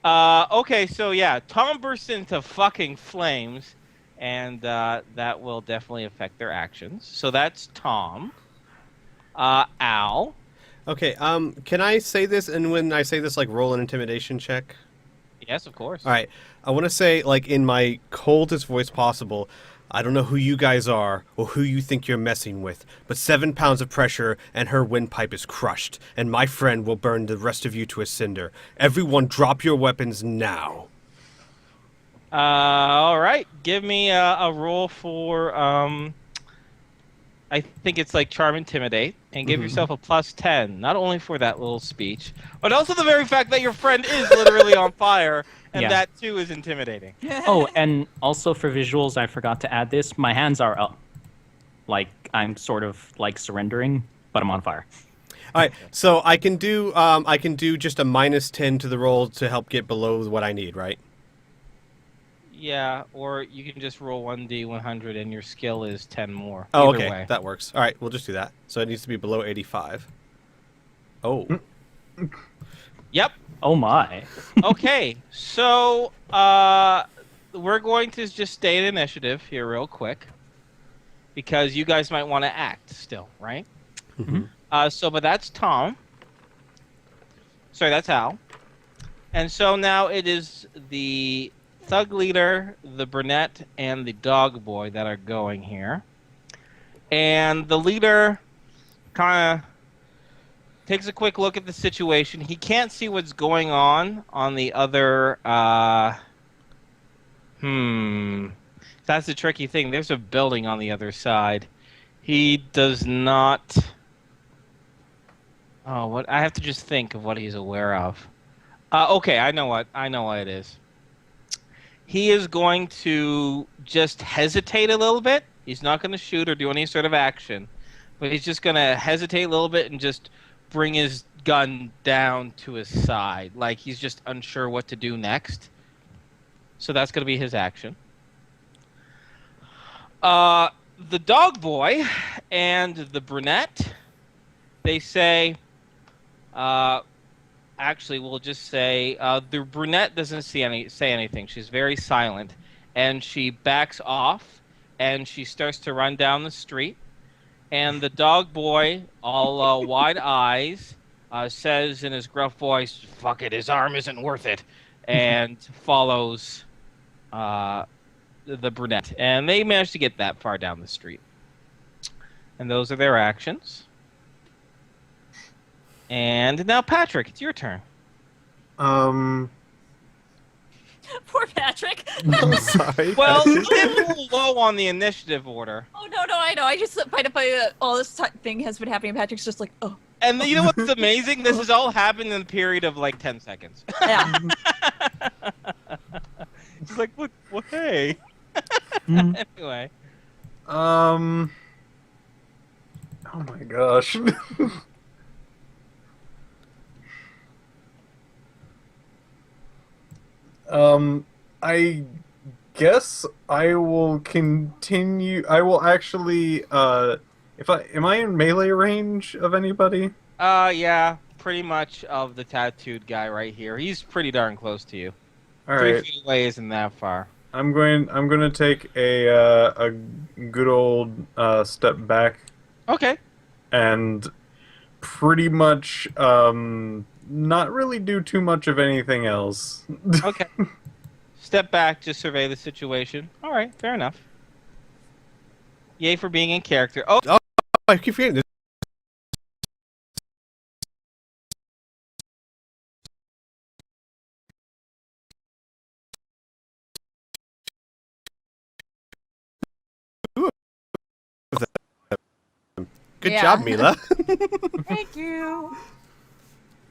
Okay, so yeah, Tom bursts into fucking flames, and that will definitely affect their actions. So that's Tom. Al. Okay, can I say this? And when I say this, like, roll an intimidation check? Yes, of All course. right, I want to say, like, in my coldest voice possible, I don't know who you guys are or who you think you're messing with, but 7 pounds of pressure and her windpipe is crushed, and my friend will burn the rest of you to a cinder. Everyone, drop your weapons now. All right. Give me a roll for I think it's like charm intimidate, and give yourself a +10, not only for that little speech, but also the very fact that your friend is literally on fire, and Yeah. that too is intimidating. Oh, and also for visuals, I forgot to add this. My hands are up. Like I'm sort of like surrendering, but I'm on fire. All right, so I can do just a -10 to the roll to help get below what I need, right? Yeah, or you can just roll 1d100 and your skill is 10 more. Oh, Either okay, way. that works. All right, we'll just do that. So it needs to be below 85. Oh, Yep. Oh my. Okay. So, we're going to just stay in initiative here real quick because you guys might want to act still, right? Mhm. But that's Tom. Sorry, that's Al. And so now it is the thug leader, the brunette, and the dog boy that are going here. And the leader kind of takes a quick look at the situation. He can't see what's going on the other. That's the tricky thing. There's a building on the other side. He does not. Oh, what? I have to just think of what he's aware of. Okay, I know what. I know what it is. He is going to just hesitate a little bit. He's not going to shoot or do any sort of action, but he's just going to hesitate a little bit and just bring his gun down to his side. Like he's just unsure what to do next. So that's going to be his action. Uh, the dog boy and the brunette, they say, uh, actually, we'll just say the brunette doesn't say anything. She's very silent, and she backs off, and she starts to run down the street. And the dog boy, all wide eyes, says in his gruff voice, "Fuck it, his arm isn't worth it," and follows uh, the brunette. And they manage to get that far down the street. And those are their actions. And now, Patrick, it's your turn. Um, Poor Patrick. I'm sorry. Well, it's a little low on the initiative order. Oh no, I know. I just find all this thing has been happening. Patrick's just like, oh, And you know what's amazing? This has all happened in a period of like 10 seconds. yeah. It's like, what, hey. Mhm. Anyway. oh my gosh. I guess I will continue. I will actually, if am I in melee range of anybody? Yeah, pretty much of the tattooed guy right here. He's pretty darn close to you. All 3 right. feet away isn't that far. I'm going to take a good old step back Okay. and pretty much not really do too much of anything else. Okay. Step back, just survey the situation. All right, fair enough. Yay for being in character. Oh, Oh, I keep forgetting this. Good Yeah. job, Mila. Thank you.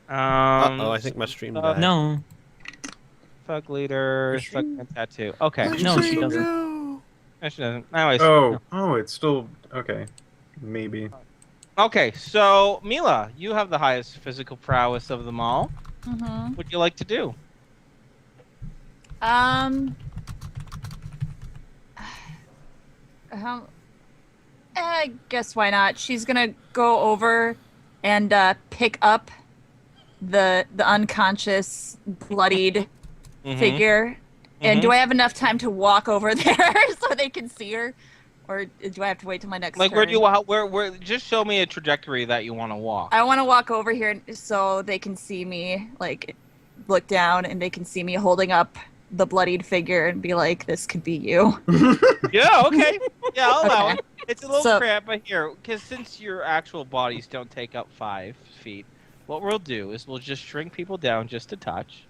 Uh-oh, I think my stream died. No. Thug leader, thug and tattoo. Okay. No, she doesn't. No. No, she doesn't. Anyways. Oh, it's still okay. Maybe. Okay, so Mila, you have the highest physical prowess of them all. Mm-hmm. What would you like to do? Um. I guess why not? She's gonna go over and pick up the unconscious, bloodied Mhm. figure. And Mhm. do I have enough time to walk over there so they can see her? Or do I have to wait till my next Like, turn? where do you where? Just show me a trajectory that you want to walk. I want to walk over here so they can see me, like, look down and they can see me holding up the bloodied figure and be like, this could be you. Yeah. Okay. Yeah, I'll allow Okay. it. It's a little So- cramped, but here, because since your actual bodies don't take up 5 feet, what we'll do is we'll just shrink people down just a touch.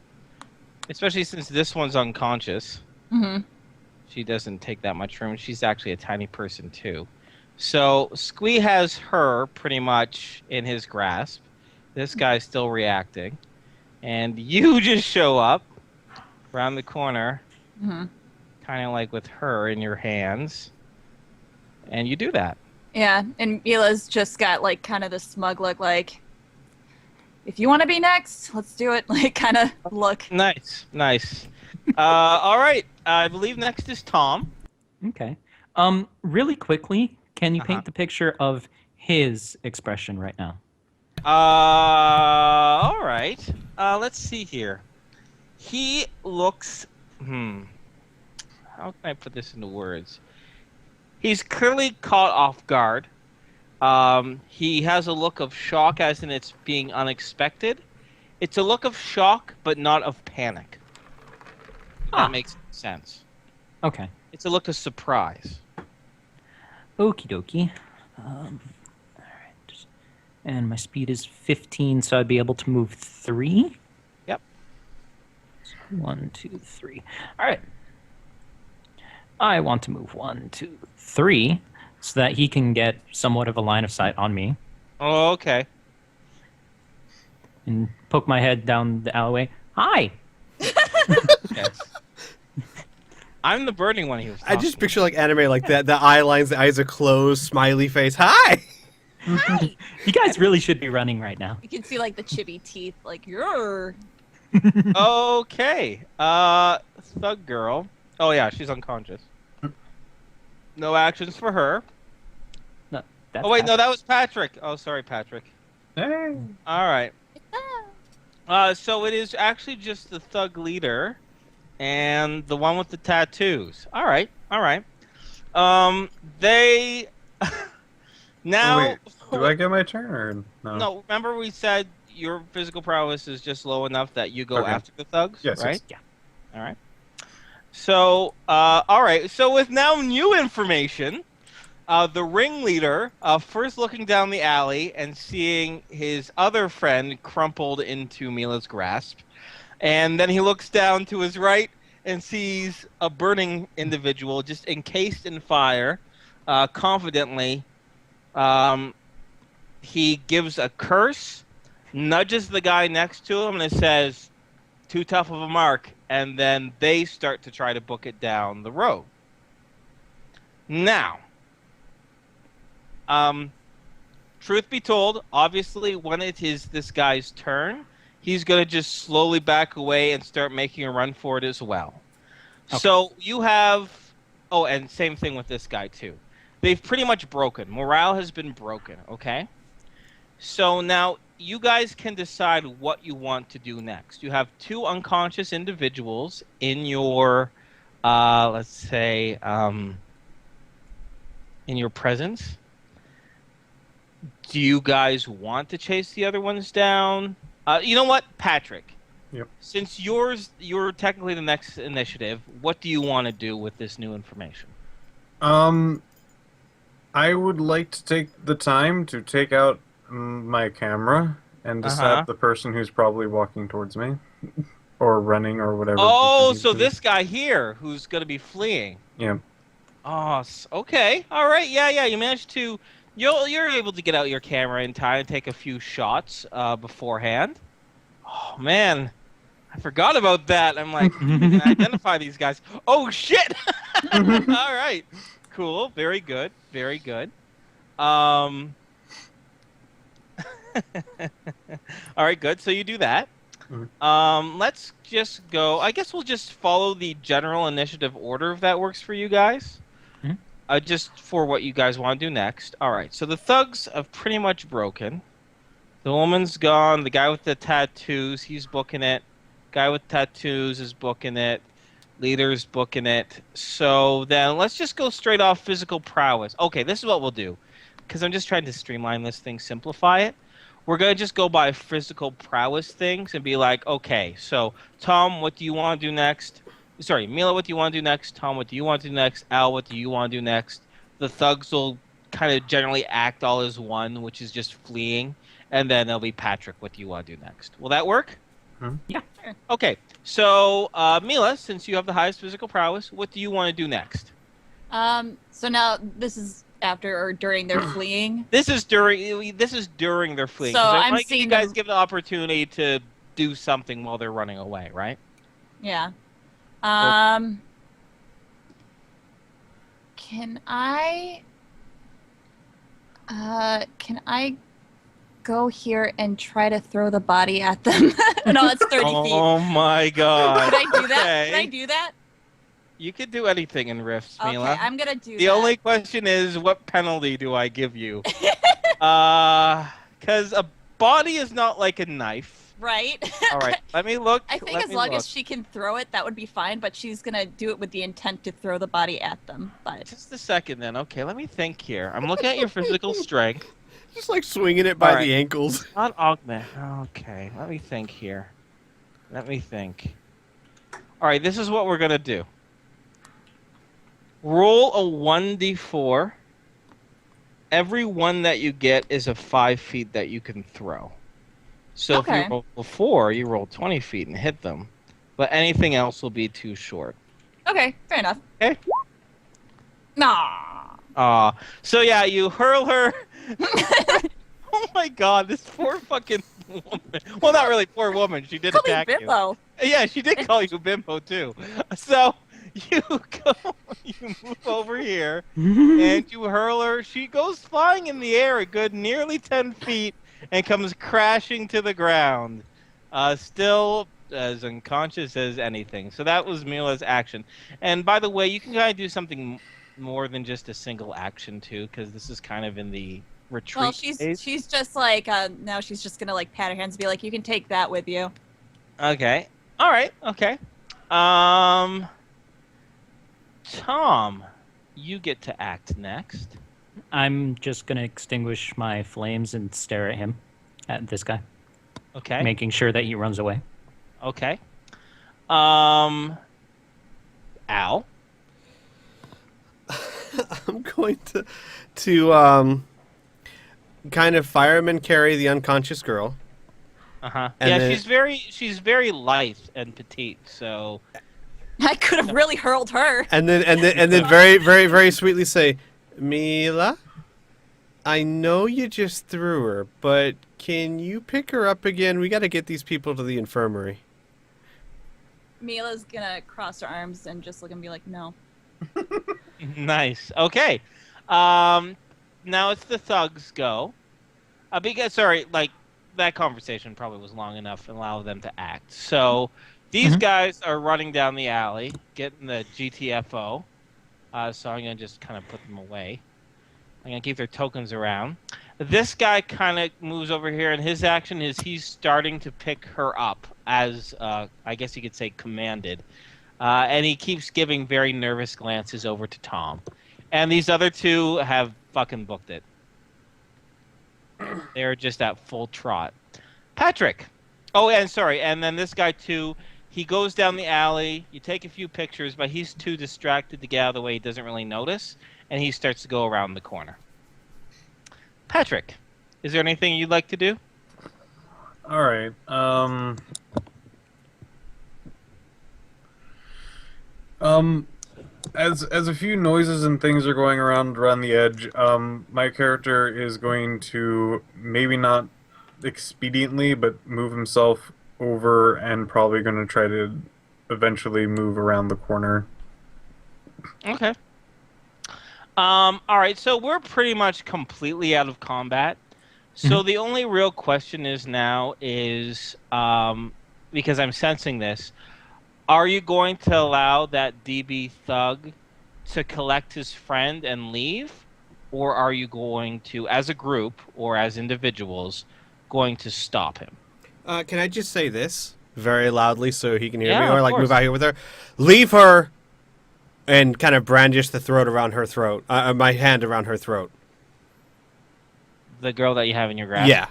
Especially since this one's unconscious. Mhm. She doesn't take that much room. She's actually a tiny person too. So Squee has her pretty much in his grasp. This guy's still reacting. And you just show up around the corner, Mhm. kind of like with her in your hands. And you do that. Yeah, and Mila's just got, like, kind of the smug look, like, if you want to be next, let's do it. Like, kind of look. Nice. Nice. All right. I believe next is Tom. Okay. Really quickly, can you Uh-huh. paint the picture of his expression right now? All right. Let's see here. He looks. How can I put this into words? He's clearly caught off guard. He has a look of shock, as in it's being unexpected. It's a look of shock, but not of panic. If Ah. that makes sense. Okay. It's a look of surprise. Okie dokie. All right. And my speed is 15, so I'd be able to move 3. Yep. So 1, 2, 3. All right. I want to move 1, 2, 3, so that he can get somewhat of a line of sight on me, Oh, okay. and poke my head down the alleyway. Hi. Yes. I'm the burning one he was I just talking picture like anime like that. The eye lines, the eyes are closed, smiley face. Hi. Hi! You guys really should be running right now. You can see, like, the chibi teeth, like, you're... Okay. Thug girl. Oh yeah, she's unconscious. No actions for her. No, that's Oh wait, no, bad. that was Patrick. Oh, sorry, Patrick. Hey. All right. So it is actually just the thug leader and the one with the tattoos. All right. All right. They now. Wait, do I get my turn or no? No, remember we said your physical prowess is just low enough that you go Okay. after the thugs, Yes, right? yes. Yeah. All right. So, all right. So with now new information, the ringleader, first looking down the alley and seeing his other friend crumpled into Mila's grasp, and then he looks down to his right and sees a burning individual just encased in fire, confidently. He gives a curse, nudges the guy next to him, and it says, "Too tough of a mark," and then they start to try to book it down the road. Now, truth be told, obviously, when it is this guy's turn, he's going to just slowly back away and start making a run for it as well. Okay. So you have... Oh, and same thing with this guy, too. They've pretty much broken. Morale has been broken, okay? So now you guys can decide what you want to do next. You have 2 unconscious individuals in your, let's say, in your presence. Do you guys want to chase the other ones down? You know what, Patrick? Yep. Since you're technically the next initiative, what do you want to do with this new information? I would like to take the time to take out my camera and decide the person who's probably walking towards me, or running, or whatever. Oh, so this guy here who's going to be fleeing. Yeah. Oh, okay. All right. Yeah. You managed to. You're able to get out your camera in time and take a few shots beforehand. Oh man, I forgot about that. I'm like, I can identify these guys. Oh shit! All right. Cool. Very good. Very good. All right. Good. So you do that. Let's just go. I guess we'll just follow the general initiative order if that works for you guys. Just for what you guys want to do next. All right. So the thugs have pretty much broken. The woman's gone. The guy with the tattoos, he's booking it. Guy with tattoos is booking it. Leader's booking it. So then let's just go straight off physical prowess. Okay, this is what we'll do. Because I'm just trying to streamline this thing, simplify it. We're going to just go by physical prowess things and be like, okay, so Tom, what do you want to do next? Sorry, Mila, what do you want to do next? Tom, what do you want to do next? Al, what do you want to do next? The thugs will kind of generally act all as one, which is just fleeing. And then there'll be Patrick, what do you want to do next? Will that work? Yeah. Okay, so Mila, since you have the highest physical prowess, what do you want to do next? So now this is after or during their fleeing. This is during their fleeing. So 'cause I I'm might seeing you guys them- give the opportunity to do something while they're running away, right? Yeah. Can I go here and try to throw the body at them? No, that's 30 feet. Oh my god. Could I do that? Okay. Can I do that? You could do anything in Rifts, Okay, Mila. I'm gonna do The that. only question is, what penalty do I give you? Because a body is not like a knife. Right? All right, let me look. I think let as me long look. as she can throw it, that would be fine, but she's gonna do it with the intent to throw the body at them. But Just a second then. Okay, let me think here. I'm looking at your physical strength. Just like swinging it by All right. the ankles. Not augment. Okay, let me think here. Let me think. All right, this is what we're going to do. Roll a 1d4. Every one that you get is a 5 feet that you can throw. So if Okay. you roll a 4, you roll 20 feet and hit them. But anything else will be too short. okay, fair enough. Okay. Nah. So yeah, you hurl her. Oh my god, this poor fucking woman. Well, not really poor woman. She did Call me attack you. Bimbo. Yeah, she did call you Bimbo too. So you move over here, and you hurl her. She goes flying in the air a good nearly 10 feet and comes crashing to the ground, still as unconscious as anything. So that was Mila's action. And by the way, you can kind of do something more than just a single action too, because this is kind of in the retreat Well, phase. she's just like now she's just gonna like pat her hands and be like, you can take that with you. Okay. All right. Okay. Tom, you get to act next. I'm just gonna extinguish my flames and stare at him, at this guy, Okay. making sure that he runs away. Okay. Al. I'm going to kind of fireman carry the unconscious girl. Uh-huh. And Yeah, then- she's very lithe and petite, so I could have really hurled her. And then very, very, very sweetly say, Mila, I know you just threw her, but can you pick her up again? We got to get these people to the infirmary. Mila's gonna cross her arms and just look and be like, no. nice. Okay. Now it's the thugs go. Because that conversation probably was long enough and allow them to act. So these guys are running down the alley, getting the GTFO. So I'm gonna just kind of put them away. I'm gonna keep their tokens around. This guy kind of moves over here, and his action is he's starting to pick her up as, I guess you could say, commanded. And he keeps giving very nervous glances over to Tom. And these other two have fucking booked it. They're just at full trot. Patrick. Oh, and sorry. And then this guy, too, he goes down the alley. You take a few pictures, but he's too distracted to get out of the way. He doesn't really notice. And he starts to go around the corner. Patrick, is there anything you'd like to do? All right. As a few noises and things are going around the edge, my character is going to maybe not expediently, but move himself over and probably going to try to eventually move around the corner. Okay. All right, so we're pretty much completely out of combat. So the only real question is now is, because I'm sensing this, are you going to allow that DB thug to collect his friend and leave? Or are you going to, as a group or as individuals, going to stop him? Can I just say this? very loudly so he can hear Yeah, me, or of like move course. out here with her. Leave her, and kind of brandish the throat around her throat. My hand around her throat. The girl that you have in your grasp. Yeah,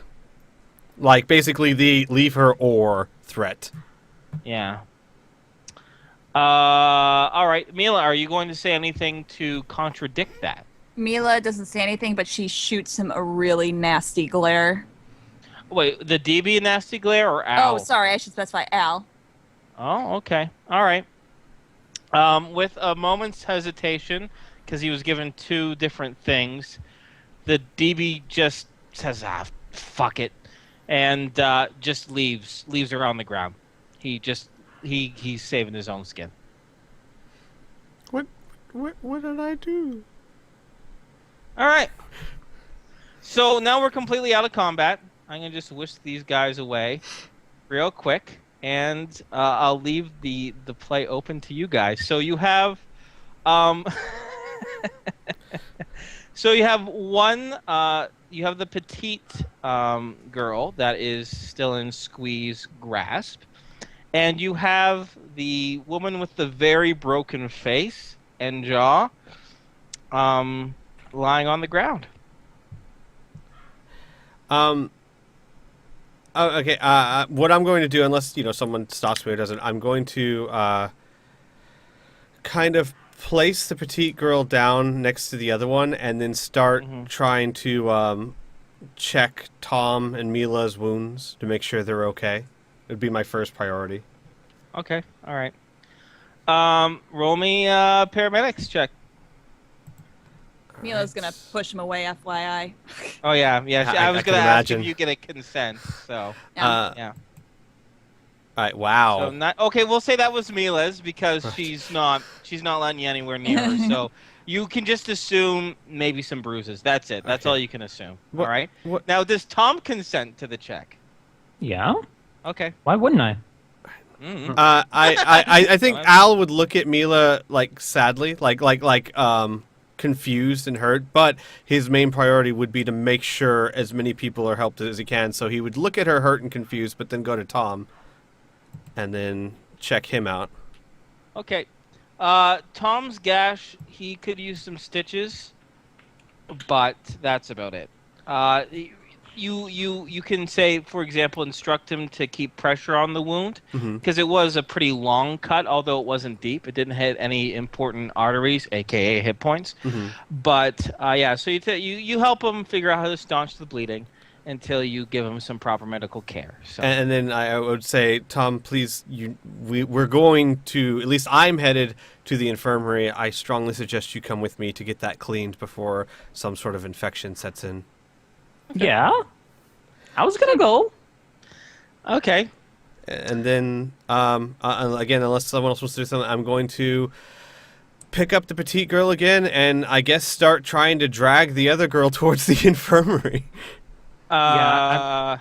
like basically the leave her or threat. Yeah. All right, Mila, are you going to say anything to contradict that? Mila doesn't say anything, but she shoots him a really nasty glare. Wait, the DB nasty glare or Al? Oh, sorry, I should specify Al. Oh, okay. All right. With a moment's hesitation, because he was given two different things, the DB just says, fuck it, and just leaves her on the ground. He's saving his own skin. What did I do? All right. So now we're completely out of combat. I'm gonna just whisk these guys away, real quick, and I'll leave the play open to you guys. So you have, so you have one. You have the petite girl that is still in Squee's grasp, and you have the woman with the very broken face and jaw, lying on the ground. Oh, okay. What I'm going to do, unless someone stops me or doesn't, I'm going to kind of place the petite girl down next to the other one, and then start trying to check Tom and Mila's wounds to make sure they're okay. It would be my first priority. Okay. All right. Roll me paramedics check. Mila's gonna push him away, FYI. Oh yeah. I was can gonna ask imagine. if you get a consent. So Yeah. yeah. All right. Wow. So not okay. We'll say that was Mila's because she's not letting you anywhere near her. So you can just assume maybe some bruises. That's it. That's Okay. all you can assume. What- all right. what- Now does Tom consent to the check? Yeah? Okay. Why wouldn't I? Mhm. I think Well, Al would look at Mila like sadly, like confused and hurt, but his main priority would be to make sure as many people are helped as he can. So he would look at her hurt and confused, but then go to Tom, and then check him out. Okay. Tom's gash, he could use some stitches, but that's about it. You can say, for example, instruct him to keep pressure on the wound because it was a pretty long cut, although it wasn't deep. It didn't hit any important arteries, aka hit points. But yeah, so you help him figure out how to staunch the bleeding until you give him some proper medical care. So And then I would say, Tom, please, we're going to, at least I'm headed to the infirmary. I strongly suggest you come with me to get that cleaned before some sort of infection sets in. Yeah? I was gonna go. okay. And then, again, unless someone else wants to do something, I'm going to pick up the petite girl again and I guess start trying to drag the other girl towards the infirmary. I'm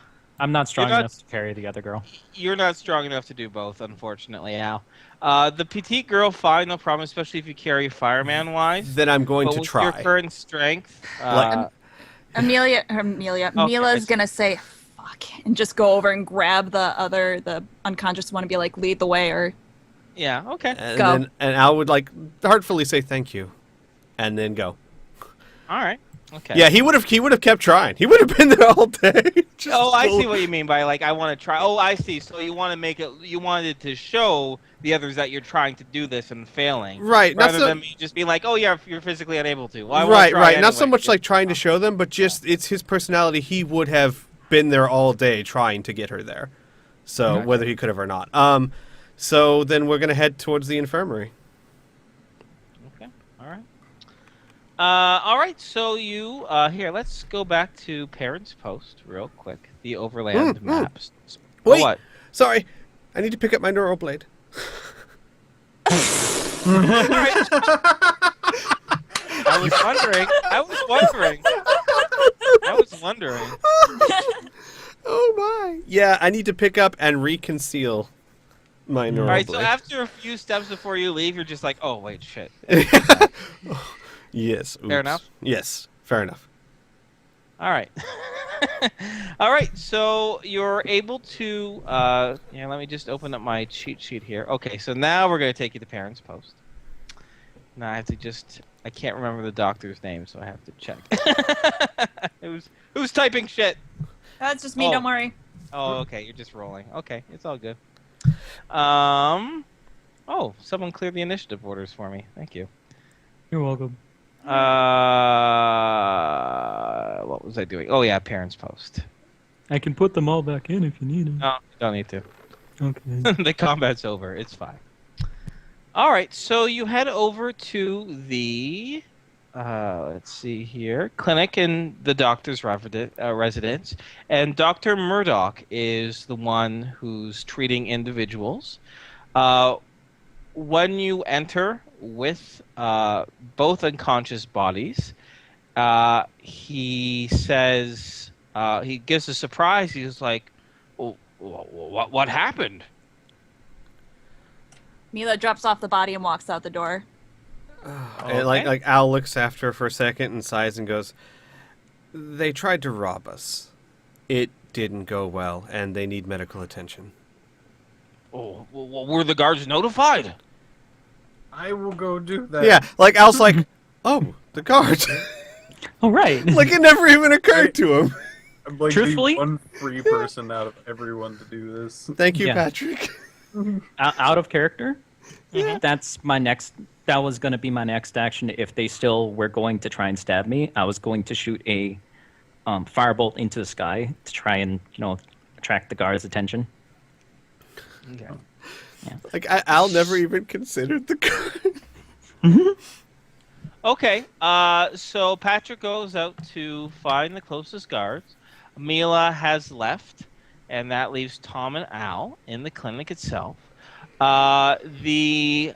not strong You're not- enough to carry the other girl. You're not strong enough to do both, unfortunately, Al. The petite girl, fine, no problem, especially if you carry fireman-wise. Then I'm going But to with try. your current strength, Mila's gonna say fuck and just go over and grab the unconscious one and be like, lead the way, or yeah, okay. And Go. then Al would heartfully say thank you, and then go. All right. Okay. Yeah, he would have kept trying. He would have been there all day. Just Oh, I full- see what you mean by I want to try. Oh, I see. So you want to make it. You wanted to show the others that you're trying to do this and failing, Right, not Rather so- than me just being like, oh yeah, you're physically unable to. Well, I wanna Right. try Not so anyway. much like trying to show them, but just it's his personality. He would have been there all day trying to get her there. So Okay. whether he could have or not. So then we're gonna head towards the infirmary. Okay. All right. So you here. Let's go back to Parents Post real quick. The overland maps. Oh, Wait. what? Sorry, I need to pick up my neuroblade. I was wondering. Oh my! Yeah, I need to pick up and reconceal my neuroblade. All right. So after a few steps before you leave, you're just like, oh wait, shit. Yes. Fair oops. enough? Yes. Fair enough. All right. All right, so you're able to. Yeah, let me just open up my cheat sheet here. Okay, so now we're going to take you to Parents Post. Now I have to just. I can't remember the doctor's name, so I have to check. Who's typing shit? That's just me. Oh. Don't worry. Oh, okay, you're just rolling. Okay, it's all good. Oh, someone cleared the initiative orders for me. Thank you. You're welcome. What was I doing? Oh yeah, Parents Post. I can put them all back in if you need them. No, don't need to. Okay. The combat's over. It's fine. All right, so you head over to the, let's see here, clinic in the doctor's residence, and Dr. Murdoch is the one who's treating individuals. When you enter with both unconscious bodies, he says, he gives a surprise. He's like, oh, what happened? Mila drops off the body and walks out the door. And like Al looks after her for a second and sighs and goes, "They tried to rob us. It didn't go well, and they need medical attention." Oh, well, were the guards notified? I will go do that. Yeah, like Al's like, "Oh, the guards." All right. Like it never even occurred to him. I'm like Truthfully? the one free person out of everyone to do this. Thank you, Yeah. Patrick. Out of character. Yeah. That's my next. That was going to be my next action. If they still were going to try and stab me, I was going to shoot a firebolt into the sky to try and attract the guards' attention. Okay. Like Al never even considered the guard. Okay, so Patrick goes out to find the closest guards. Mila has left, and that leaves Tom and Al in the clinic itself. The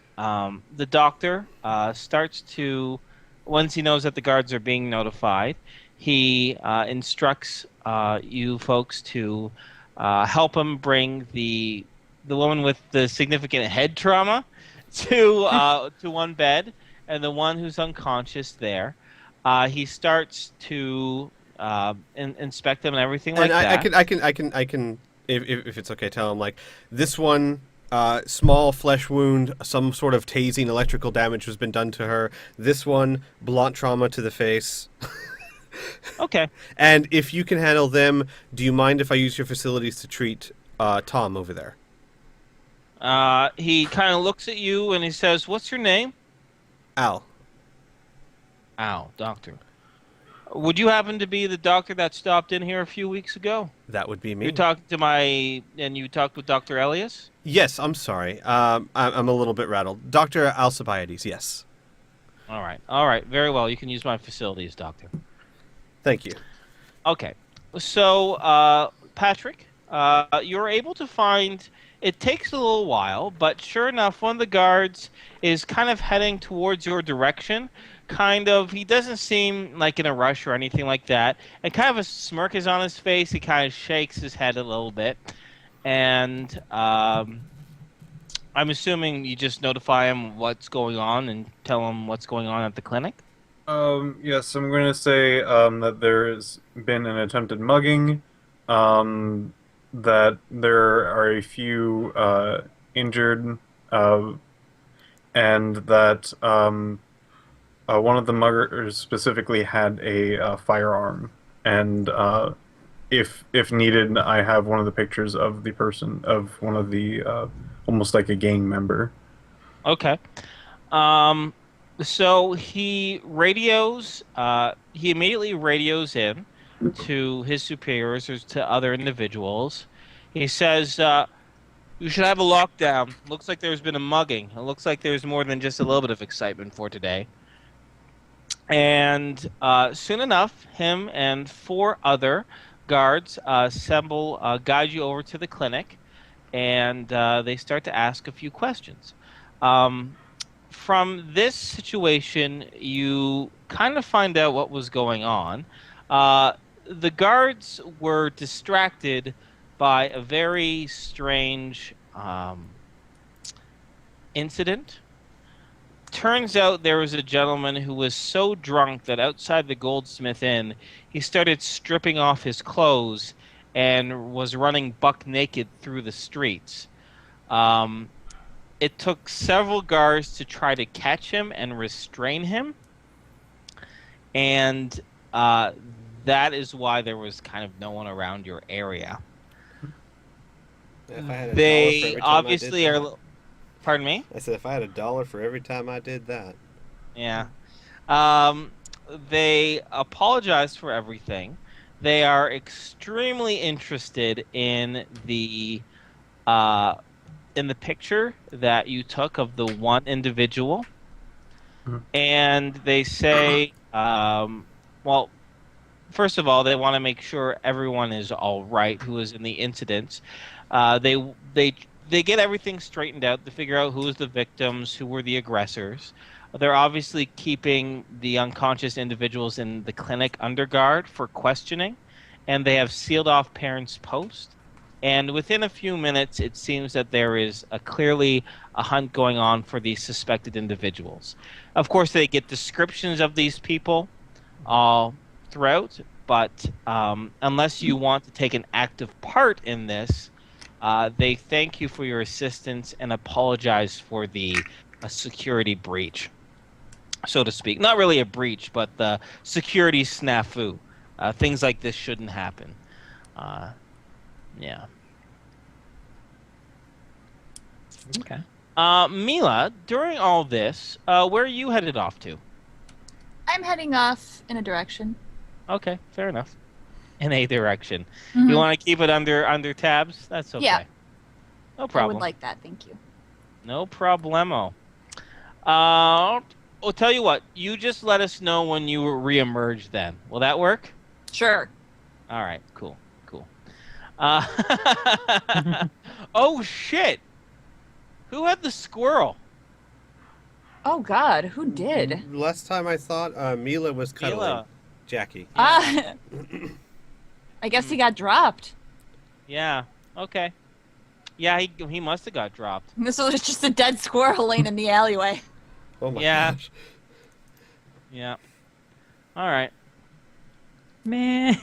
doctor starts to, once he knows that the guards are being notified, he instructs you folks to help him bring the woman with the significant head trauma to one bed, and the one who's unconscious there. He starts to inspect them and everything like that. I can, if it's okay, tell him like this one. Small flesh wound, some sort of tasing electrical damage has been done to her. This one, blunt trauma to the face. Okay. And if you can handle them, do you mind if I use your facilities to treat Tom over there? He kind of looks at you and he says, "What's your name?" Al. Al, doctor. Would you happen to be the doctor that stopped in here a few weeks ago? That would be me. You talked to you talked with Dr. Elias? Yes, I'm sorry. I'm a little bit rattled. Dr. Alcibiades, yes. All right, very well. You can use my facilities, doctor. Thank you. Okay, so Patrick, you're able to find. It takes a little while, but sure enough, one of the guards is kind of heading towards your direction. He doesn't seem like in a rush or anything like that. And kind of a smirk is on his face. He kind of shakes his head a little bit. And I'm assuming you just notify him what's going on and tell him what's going on at the clinic? Yes, I'm going to say that there's been an attempted mugging, that there are a few injured, and that one of the muggers specifically had a firearm, and if needed, I have one of the pictures of one of the almost like a gang member. Okay. So he immediately radios in to his superiors or to other individuals. He says, "You should have a lockdown. Looks like there's been a mugging. It looks like there's more than just a little bit of excitement for today." And soon enough, him and 4 other guards guide you over to the clinic, and they start to ask a few questions. From this situation, you kind of find out what was going on. The guards were distracted by a very strange incident. turns out there was a gentleman who was so drunk that outside the Goldsmith Inn, he started stripping off his clothes and was running buck naked through the streets. Um, it took several guards to try to catch him and restrain him, and that is why there was kind of no one around your area. If I had a dollar for They every time obviously I did are. that. Pardon me? I said if I had a dollar for every time I did that. Yeah. Um, they apologized for everything. They are extremely interested uh, in the picture that you took of the one individual, Mhm. and they say, well, first of all, they want to make sure everyone is all right who is in the incident. They they get everything straightened out to figure out who was the victims, who were the aggressors. They're obviously keeping the unconscious individuals in the clinic under guard for questioning, and they have sealed off parents' post. And within a few minutes, it seems that there is clearly a hunt going on for these suspected individuals. Of course, they get descriptions of these people all throughout, but unless you want to take an active part in this, they thank you for your assistance and apologize for the security breach, so to speak. Not really a breach, but the security snafu. Things like this shouldn't happen. Yeah. Okay. Mila, during all this, where are you headed off to? I'm heading off in a direction. Okay, fair enough. In a direction. Mhm. You want to keep it under tabs? That's okay. Yeah. No I problem. would like that, thank you. No problemo. I'll tell you what. You just let us know when you reemerge. Then will that work? Sure. All right. Cool. Cool. Oh shit! Who had the squirrel? Oh God, who did? Last time I thought Mila was cuddling Mila. Jackie. I guess he got dropped. Yeah. Okay. Yeah, he must have got dropped. This was just a dead squirrel laying in the alleyway. Oh my Yeah. gosh. Yeah. All right. Man,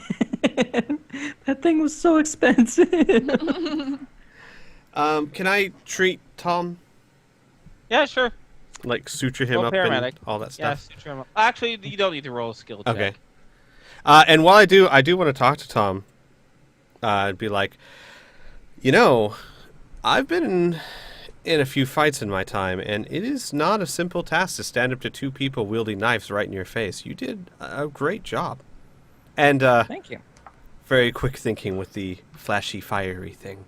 that thing was so expensive. Can I treat Tom? Yeah, sure. Like suture him Roll up paramedic. and all that Yeah, stuff? sure. Actually, you don't need to roll a skill check. Okay. And while I do want to talk to Tom. I'd be like, I've been in a few fights in my time, and it is not a simple task to stand up to two people wielding knives right in your face. You did a great job. And Thank you. very quick thinking with the flashy, fiery thing.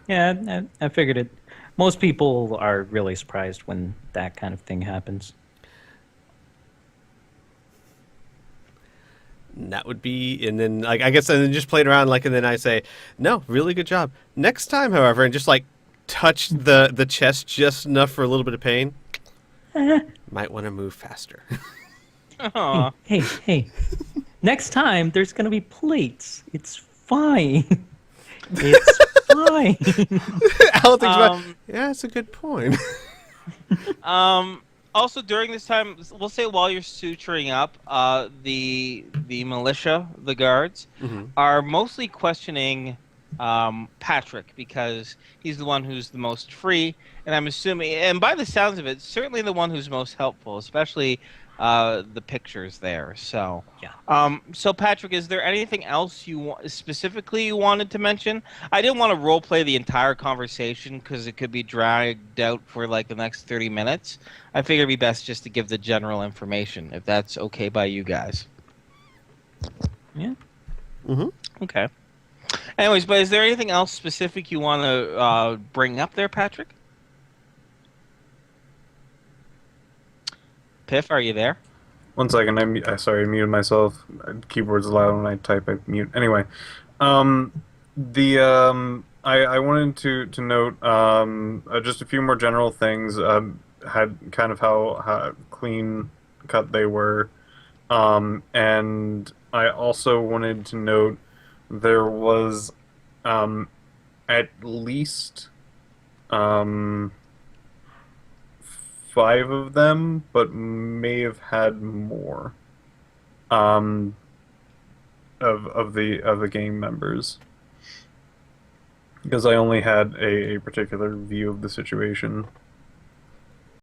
Yeah, I figured it. Most people are really surprised when that kind of thing happens. And that would be, and then I guess, and then just played around, and then I say, no, really good job. Next time, however, and just touch the chest just enough for a little bit of pain. Might want to move faster. Aw. Hey. Next time, there's going to be plates. It's fine. It's fine. Al thinks about, Um, yeah, it's a good point. Also, during this time, we'll say while you're suturing up, the militia, the guards, are mostly questioning Patrick because he's the one who's the most free, and I'm assuming, and by the sounds of it, certainly the one who's most helpful, especially the pictures there. So, Yeah. So Patrick, is there anything else specifically you wanted to mention? I didn't want to role play the entire conversation because it could be dragged out for the next 30 minutes. I figured it'd be best just to give the general information, if that's okay by you guys. Yeah. Okay. Anyways, but is there anything else specific you want to bring up there, Patrick? Piff, are you there? 1 second, I muted myself. Keyboard's loud when I type. I mute. Anyway, I wanted to note just a few more general things. Had kind of how clean cut they were, and I also wanted to note there was at least 5 5 of them, but may have had more. Of the gang members, because I only had a particular view of the situation.